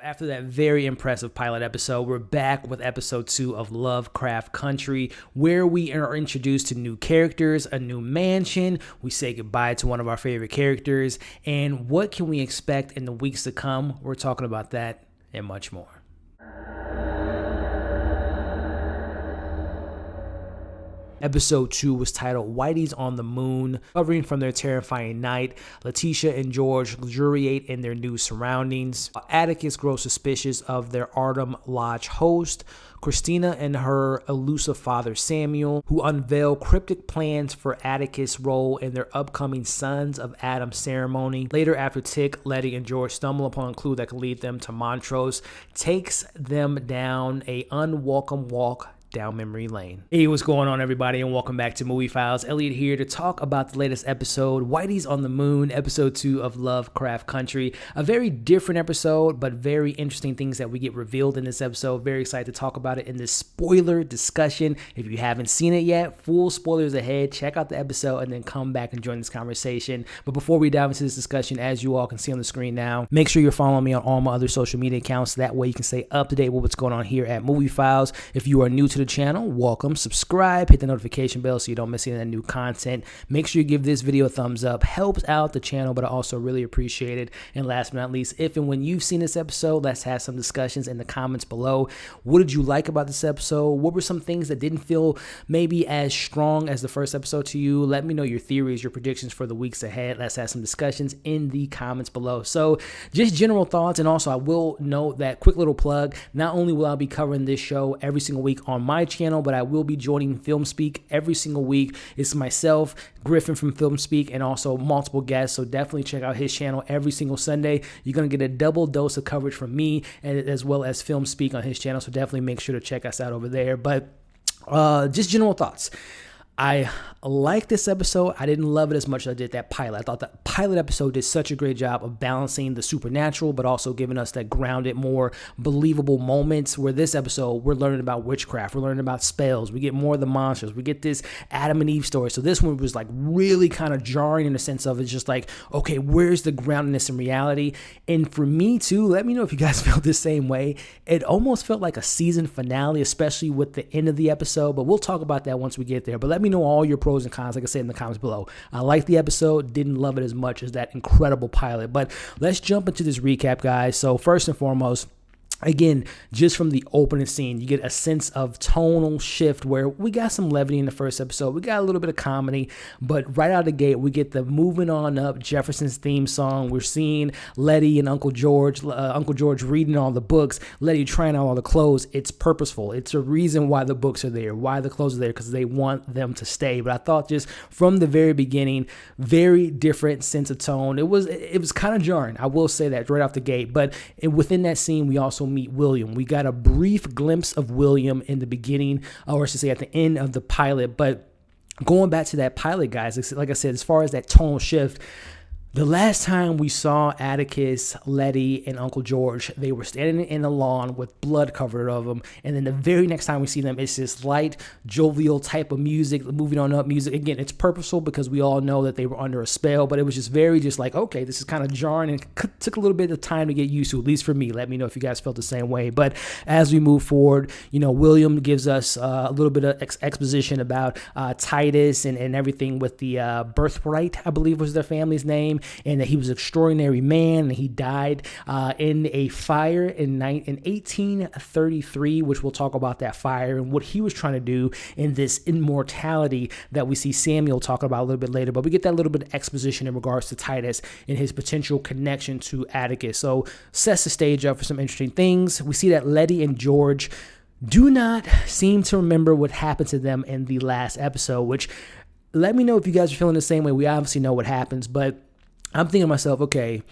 After that very impressive pilot episode, we're back with episode 2 of Lovecraft Country, where we are introduced to new characters, a new mansion. We say goodbye to one of our favorite characters, and what can we expect in the weeks to come? We're talking about that and much more. Episode 2 was titled Whitey's on the Moon. Recovering from their terrifying night, Leti and George luxuriate in their new surroundings. Atticus grows suspicious of their Ardham Lodge host, Christina and her elusive father Samuel, who unveil cryptic plans for Atticus' role in their upcoming Sons of Adam ceremony. Later, after Tick, Leti, and George stumble upon a clue that could lead them to Montrose, takes them down a unwelcome walk down memory lane. Hey, what's going on, everybody, and welcome back to Movie Files. Elliot here to talk about the latest episode, Whitey's on the Moon, episode 2 of Lovecraft Country. A very different episode, but very interesting things that we get revealed in this episode. Very excited to talk about it in this spoiler discussion. If you haven't seen it yet, full spoilers ahead. Check out the episode and then come back and join this conversation. But before we dive into this discussion, as you all can see on the screen now, make sure you're following me on all my other social media accounts. That way you can stay up to date with what's going on here at Movie Files. If you are new to the channel, welcome, subscribe, hit the notification bell so you don't miss any of that new content. Make sure you give this video a thumbs up, helps out the channel, but I also really appreciate it. And last but not least, if and when you've seen this episode, let's have some discussions in the comments below. What did you like about this episode? What were some things that didn't feel maybe as strong as the first episode to you? Let me know your theories, your predictions for the weeks ahead. Let's have some discussions in the comments below. So just general thoughts, and also I will note that quick little plug, not only will I be covering this show every single week on my channel, but I will be joining Film Speak every single week. It's myself, Griffin from Film Speak, and also multiple guests. So definitely check out his channel every single Sunday. You're going to get a double dose of coverage from me and as well as Film Speak on his channel. So definitely make sure to check us out over there. But just general thoughts. I like this episode. I didn't love it as much as I did that pilot. I thought that pilot episode did such a great job of balancing the supernatural, but also giving us that grounded, more believable moments, where this episode, we're learning about witchcraft. We're learning about spells. We get more of the monsters. We get this Adam and Eve story. So this one was like really kind of jarring in the sense of it's just like, okay, where's the groundedness in reality? And for me too, let me know if you guys felt the same way. It almost felt like a season finale, especially with the end of the episode, but we'll talk about that once we get there. But let me know all your pros and cons, like I said, in the comments below. I liked the episode, didn't love it as much as that incredible pilot. But let's jump into this recap, guys. So first and foremost, again, just from the opening scene, you get a sense of tonal shift where we got some levity in the first episode. We got a little bit of comedy, but right out of the gate, we get the moving on up Jefferson's theme song. We're seeing Leti and Uncle George reading all the books, Leti trying out all the clothes. It's purposeful. It's a reason why the books are there, why the clothes are there, because they want them to stay. But I thought just from the very beginning, very different sense of tone. It was kind of jarring. I will say that right off the gate. But within that scene, we also meet William. We got a brief glimpse of William in the beginning, or I should say at the end of the pilot. But going back to that pilot, guys, like I said, as far as that tonal shift, the last time we saw Atticus, Leti, and Uncle George, they were standing in the lawn with blood covered of them. And then the very next time we see them, it's this light, jovial type of music, moving on up music. Again, it's purposeful because we all know that they were under a spell, but it was just very just like, okay, this is kind of jarring, and it took a little bit of time to get used to, at least for me. Let me know if you guys felt the same way. But as we move forward, William gives us a little bit of exposition about Titus and everything with the birthright, I believe was their family's name, and that he was an extraordinary man, and he died in a fire in 1833, which we'll talk about that fire and what he was trying to do in this immortality that we see Samuel talk about a little bit later. But we get that little bit of exposition in regards to Titus and his potential connection to Atticus. So sets the stage up for some interesting things. We see that Leti and George do not seem to remember what happened to them in the last episode, which let me know if you guys are feeling the same way. We obviously know what happens, but I'm thinking to myself, okay,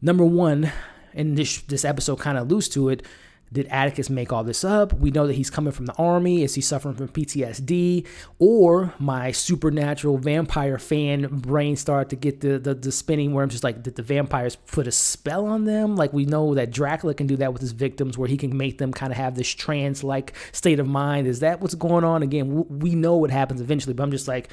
number one, and this episode kind of alludes to it, did Atticus make all this up? We know that he's coming from the army. Is he suffering from PTSD? Or my supernatural vampire fan brain started to get the spinning where I'm just like, did the vampires put a spell on them? Like we know that Dracula can do that with his victims where he can make them kind of have this trance-like state of mind. Is that what's going on? Again, we know what happens eventually, but I'm just like,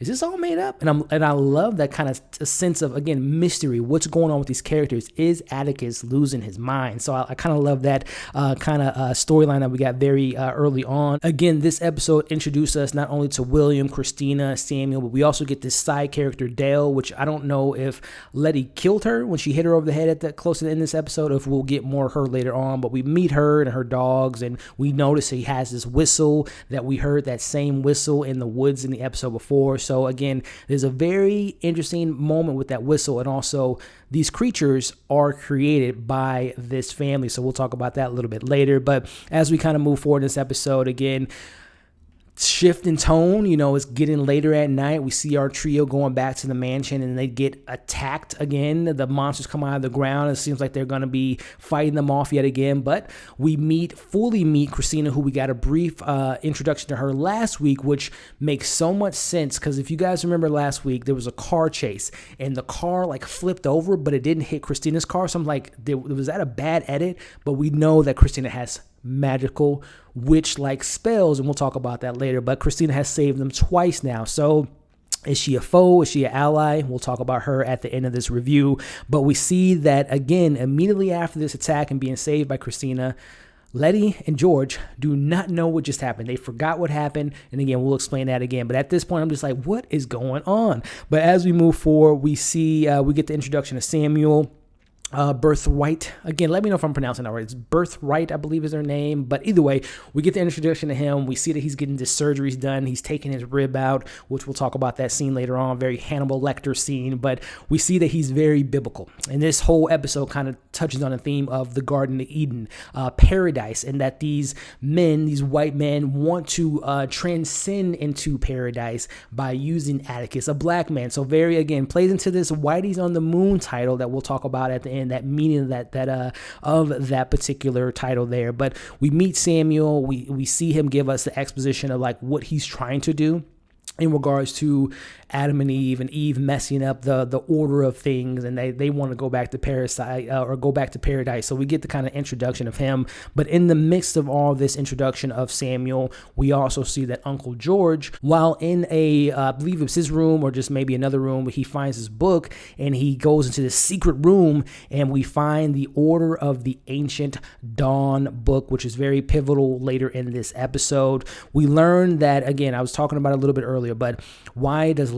is this all made up? And I love that kind of sense of, again, mystery. What's going on with these characters? Is Atticus losing his mind? So I kind of love that kind of storyline that we got very early on. Again, this episode introduced us not only to William, Christina, Samuel, but we also get this side character, Dale, which I don't know if Leti killed her when she hit her over the head at the close to the end of this episode, or if we'll get more of her later on. But we meet her and her dogs, and we notice he has this whistle that we heard that same whistle in the woods in the episode before. So again, there's a very interesting moment with that whistle, and also these creatures are created by this family. So we'll talk about that a little bit later. But as we kind of move forward in this episode, again, shift in tone, it's getting later at night. We see our trio going back to the mansion, and they get attacked again. The monsters come out of the ground. It seems like they're going to be fighting them off yet again, but we fully meet Christina, who we got a brief introduction to her last week, which makes so much sense, because if you guys remember last week, there was a car chase, and the car like flipped over, but it didn't hit Christina's car. So I'm like, was that a bad edit? But we know that Christina has magical witch-like spells, and we'll talk about that later. But Christina has saved them twice now. So is she a foe? Is she an ally? We'll talk about her at the end of this review. But we see that, again, immediately after this attack and being saved by Christina, Leti and George do not know what just happened. They forgot what happened. And again, we'll explain that again. But at this point, I'm just like, what is going on? But as we move forward, we see, we get the introduction of Samuel. Braithwhite. Again, let me know if I'm pronouncing that right. It's Braithwhite, I believe is her name. But either way, we get the introduction to him. We see that he's getting his surgeries done. He's taking his rib out, which we'll talk about that scene later on. Very Hannibal Lecter scene. But we see that he's very biblical. And this whole episode kind of touches on the theme of the Garden of Eden, paradise, and that these men, these white men, want to transcend into paradise by using Atticus, a black man. So very, again, plays into this Whitey's on the Moon title that we'll talk about at the end. And that meaning of that particular title there. But we meet Samuel. We see him give us the exposition of like what he's trying to do in regards to Adam and Eve messing up the order of things, and they want to go back to paradise. So we get the kind of introduction of him. But in the midst of all this introduction of Samuel, we also see that Uncle George, while in I believe it's his room or just maybe another room, he finds his book, and he goes into this secret room, and we find the Order of the Ancient Dawn book, which is very pivotal later in this episode. We learn that, again, I was talking about it a little bit earlier, but why does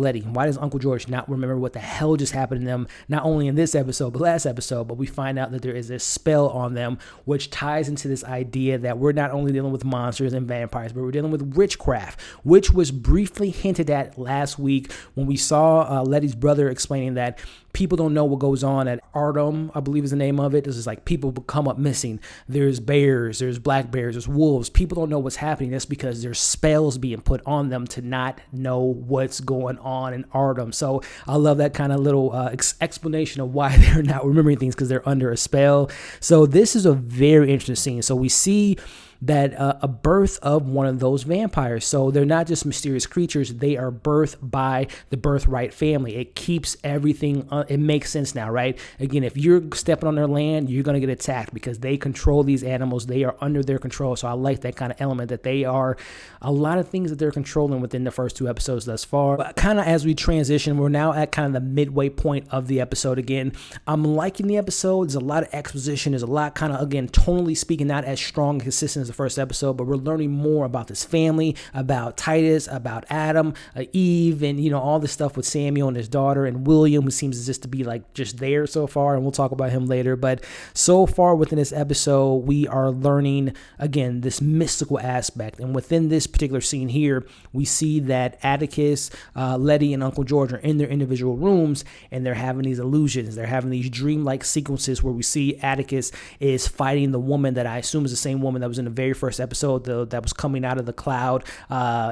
Uncle George not remember what the hell just happened to them, not only in this episode, but last episode? But we find out that there is a spell on them, which ties into this idea that we're not only dealing with monsters and vampires, but we're dealing with witchcraft, which was briefly hinted at last week when we saw Leti's brother explaining that people don't know what goes on at Ardham, I believe is the name of it. This is like people come up missing. There's bears, there's black bears, there's wolves. People don't know what's happening. That's because there's spells being put on them to not know what's going on in Ardham. So I love that kind of little explanation of why they're not remembering things, because they're under a spell. So this is a very interesting scene. So we see that a birth of one of those vampires. So they're not just mysterious creatures. They are birthed by the birthright family. It keeps everything, it makes sense now, right? Again, if you're stepping on their land, you're going to get attacked because they control these animals. They are under their control. So I like that kind of element, that they are a lot of things that they're controlling within the first two episodes thus far. But kind of as we transition, we're now at kind of the midway point of the episode. Again, I'm liking the episode. There's a lot of exposition. There's a lot kind of, again, tonally speaking, not as strong and consistent as the first episode, but we're learning more about this family, about Titus, about Adam, Eve, and all this stuff with Samuel and his daughter, and William, who seems just to be like just there so far, and we'll talk about him later. But so far within this episode, we are learning, again, this mystical aspect. And within this particular scene here, we see that Atticus, Leti, and Uncle George are in their individual rooms, and they're having these illusions. They're having these dreamlike sequences where we see Atticus is fighting the woman that I assume is the same woman that was in the very first episode, that was coming out of the cloud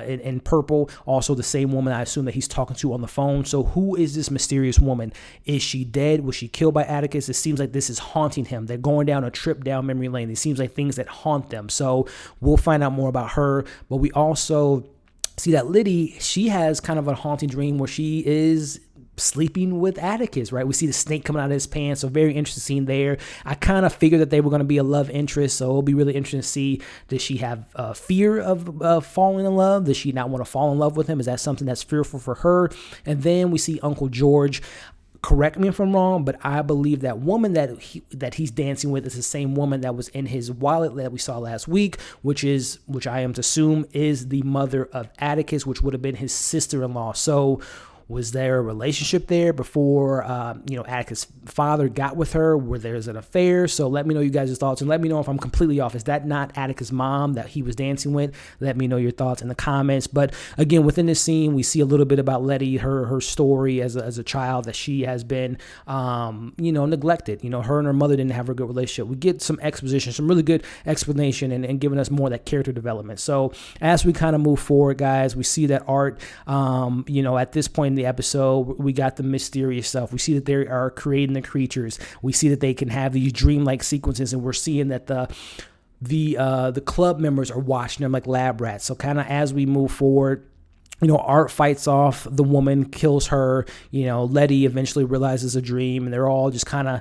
in purple. Also the same woman I assume that he's talking to on the phone. So who is this mysterious woman? Is she dead? Was she killed by Atticus? It seems like this is haunting him. They're going down a trip down memory lane. It seems like things that haunt them. So we'll find out more about her. But we also see that Leti, she has kind of a haunting dream where she is sleeping with Atticus, right? We see the snake coming out of his pants, so very interesting scene there. I kind of figured that they were going to be a love interest, so it'll be really interesting to see, does she have fear of falling in love? Does she not want to fall in love with him? Is that something that's fearful for her? And then we see Uncle George. Correct me if I'm wrong, but I believe that woman that he's dancing with is the same woman that was in his wallet that we saw last week, which I am to assume is the mother of Atticus, which would have been his sister-in-law. So was there a relationship there before, Atticus' father got with her, where there's an affair? So let me know you guys' thoughts, and let me know if I'm completely off. Is that not Atticus' mom that he was dancing with? Let me know your thoughts in the comments. But again, within this scene, we see a little bit about Leti, her story as a child, that she has been, neglected. Her and her mother didn't have a good relationship. We get some exposition, some really good explanation, and giving us more of that character development. So as we kind of move forward, guys, we see that Art, at this point in the episode, we got the mysterious stuff. We see that they are creating the creatures. We see that they can have these dreamlike sequences, and we're seeing that the club members are watching them like lab rats. So kind of as we move forward, Art fights off the woman, kills her. Leti eventually realizes a dream, and they're all just kind of,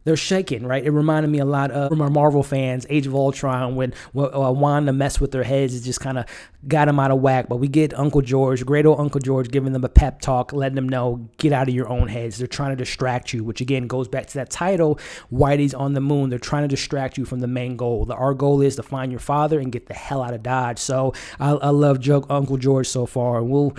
they're shaking, right? It reminded me a lot of, from our Marvel fans, Age of Ultron, when Wanda messed with their heads. It just kind of got them out of whack. But we get Uncle George, great old Uncle George, giving them a pep talk, letting them know, get out of your own heads. They're trying to distract you, which again goes back to that title, Whitey's on the Moon. They're trying to distract you from the main goal. Our goal is to find your father and get the hell out of Dodge. So I love Uncle George so far. And we'll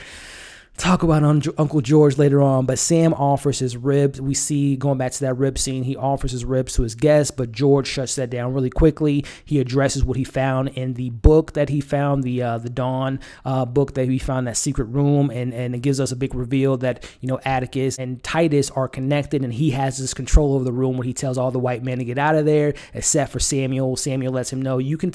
talk about Uncle George later on, but Sam offers his ribs. We see, going back to that rib scene, he offers his ribs to his guests, but George shuts that down really quickly. He addresses what he found in the book that he found, the Dawn book that he found in that secret room, and it gives us a big reveal that, Atticus and Titus are connected, and he has this control over the room where he tells all the white men to get out of there, except for Samuel. Samuel lets him know, you can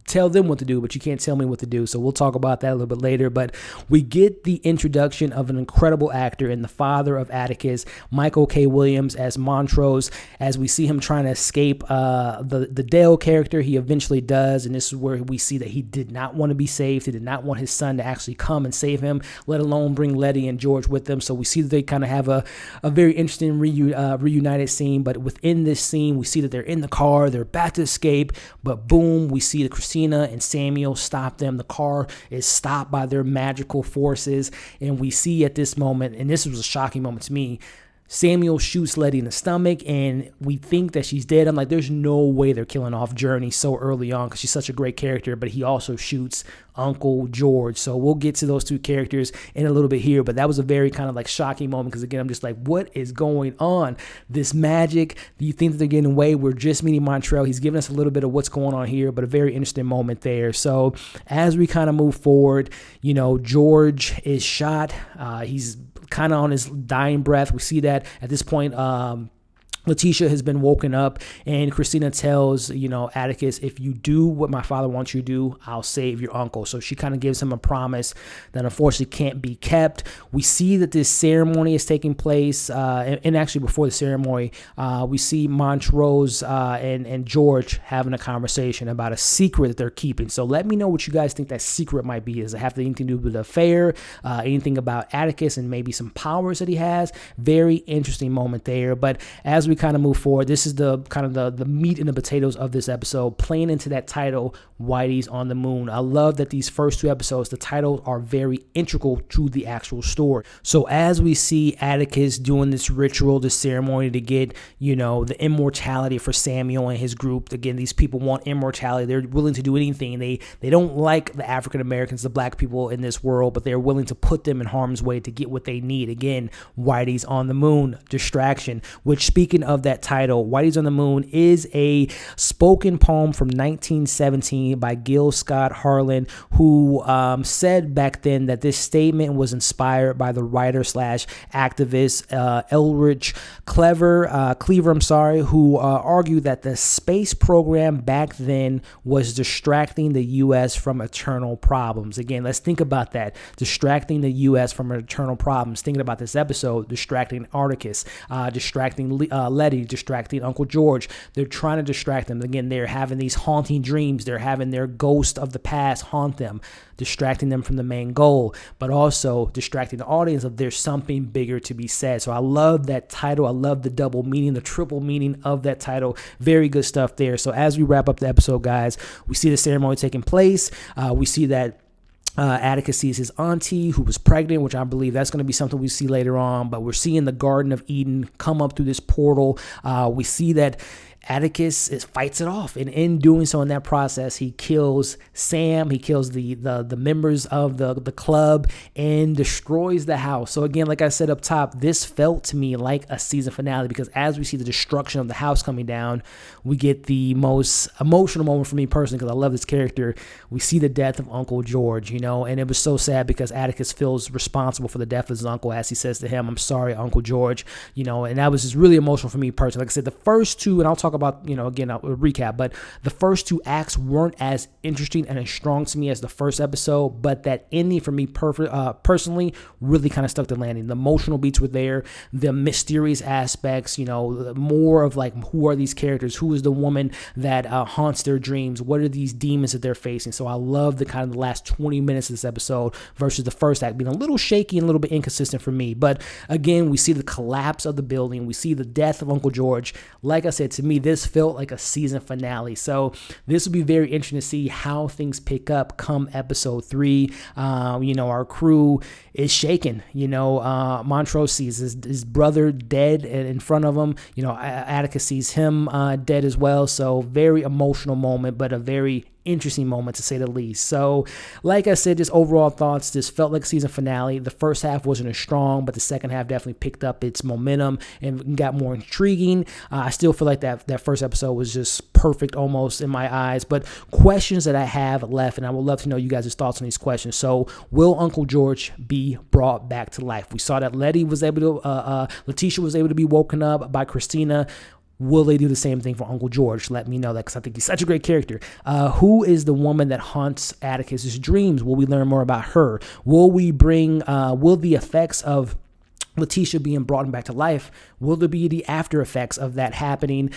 tell them what to do, but you can't tell me what to do. So we'll talk about that a little bit later. But we get the introduction of an incredible actor in the father of Atticus, Michael K. Williams, as Montrose, as we see him trying to escape the Dale character. He eventually does, and this is where we see that he did not want to be saved. He did not want his son to actually come and save him, let alone bring Leti and George with them. So we see that they kind of have a very interesting reunited scene. But within this scene, we see that they're in the car, they're about to escape, but boom, we see the Christina and Samuel stop them. The car is stopped by their magical forces, and we see at this moment, and this was a shocking moment to me, Samuel shoots Leti in the stomach, and we think that she's dead. I'm like, there's no way they're killing off Journey so early on, because she's such a great character, but he also shoots Uncle George. So we'll get to those two characters in a little bit here, but that was a very kind of like shocking moment, because again, I'm just like, what is going on? This magic, do you think that they're getting away? We're just meeting Montrose. He's giving us a little bit of what's going on here, but a very interesting moment there. So as we kind of move forward, George is shot. He's kind of on his dying breath. We see that at this point, Letitia has been woken up, and Christina tells, Atticus, if you do what my father wants you to do, I'll save your uncle. So she kind of gives him a promise that unfortunately can't be kept. We see that this ceremony is taking place, and actually before the ceremony, we see Montrose and George having a conversation about a secret that they're keeping. So let me know what you guys think that secret might be. Does it have anything to do with the affair, anything about Atticus and maybe some powers that he has? Very interesting moment there. But as we kind of move forward, this is the kind of the meat and the potatoes of this episode, playing into that title, Whitey's on the Moon. I love that these first two episodes, the titles are very integral to the actual story. So as we see Atticus doing this ritual, this ceremony to get, the immortality for Samuel and his group. Again, these people want immortality. They're willing to do anything. They don't like the African Americans, the black people in this world, but they're willing to put them in harm's way to get what they need. Again, Whitey's on the Moon, distraction, which, speaking of that title, Whitey's on the Moon, is a spoken poem from 1917 by Gil Scott Harlan, who said back then that this statement was inspired by the writer slash activist Elridge Cleaver, who argued that the space program back then was distracting the U.S. from eternal problems. Again, let's think about that. Distracting the U.S. from eternal problems. Thinking about this episode, distracting Atticus, distracting Leti, distracting Uncle George. They're trying to distract them. Again, they're having these haunting dreams. They're having their ghost of the past haunt them, distracting them from the main goal, but also distracting the audience of there's something bigger to be said. So I love that title. I love the double meaning, the triple meaning of that title. Very good stuff there. So as we wrap up the episode, guys, we see the ceremony taking place. We see that Atticus sees his auntie who was pregnant, which I believe that's going to be something we see later on. But we're seeing the Garden of Eden come up through this portal. We see that Atticus fights it off, and in doing so, in that process, he kills Sam, he kills the members of the club, and destroys the house. So again, like I said up top, this felt to me like a season finale, because as we see the destruction of the house coming down, we get the most emotional moment for me personally, because I love this character. We see the death of Uncle George, and it was so sad because Atticus feels responsible for the death of his uncle, as he says to him, "I'm sorry, Uncle George," and that was just really emotional for me personally. Like I said, the first two, and I'll talk about, again, I'll recap, but the first two acts weren't as interesting and as strong to me as the first episode, but that ending for me personally really kind of stuck the landing. The emotional beats were there, the mysterious aspects, more of like, who are these characters? Who is the woman that haunts their dreams? What are these demons that they're facing? So I love the kind of the last 20 minutes of this episode versus the first act being a little shaky and a little bit inconsistent for me. But again, we see the collapse of the building. We see the death of Uncle George. Like I said, to me, this felt like a season finale. So this will be very interesting to see how things pick up come episode 3. Our crew is shaken. Montrose sees his brother dead in front of him. Atticus sees him dead as well. So very emotional moment, but a very interesting moment to say the least. So like I said, just overall thoughts, this felt like a season finale. The first half wasn't as strong, but the second half definitely picked up its momentum and got more intriguing. I still feel like that first episode was just perfect almost in my eyes. But questions that I have left, and I would love to know you guys' thoughts on these questions. So will Uncle George be brought back to life? We saw that Letitia was able to be woken up by Christina. Will they do the same thing for Uncle George? Let me know that, because I think he's such a great character. Who is the woman that haunts Atticus's dreams? Will we learn more about her? Will the effects of Letitia being brought back to life, will there be the after effects of that happening?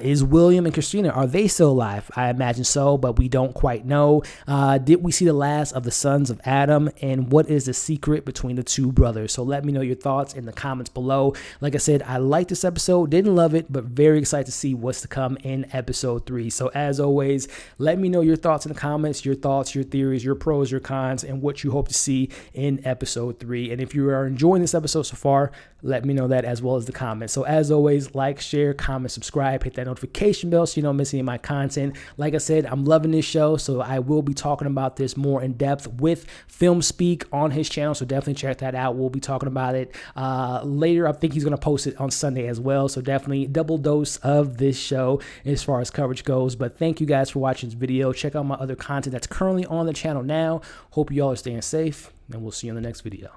Is William and Christina, are they still alive? I imagine so, but we don't quite know. Did we see the last of the sons of Adam? And what is the secret between the two brothers? So let me know your thoughts in the comments below. Like I said, I liked this episode, didn't love it, but very excited to see what's to come in episode 3. So as always, let me know your thoughts in the comments, your thoughts, your theories, your pros, your cons, and what you hope to see in episode 3. And if you are enjoying this episode so far, let me know that, as well as the comments. So as always, like, share, comment, subscribe, hit that notification bell so you don't miss any of my content. Like I said, I'm loving this show, so I will be talking about this more in depth with Film Speak on his channel, so definitely check that out. We'll be talking about it later. I think he's going to post it on Sunday as well, so definitely double dose of this show as far as coverage goes. But thank you guys for watching this video. Check out my other content that's currently on the channel now. Hope you all are staying safe, and we'll see you in the next video.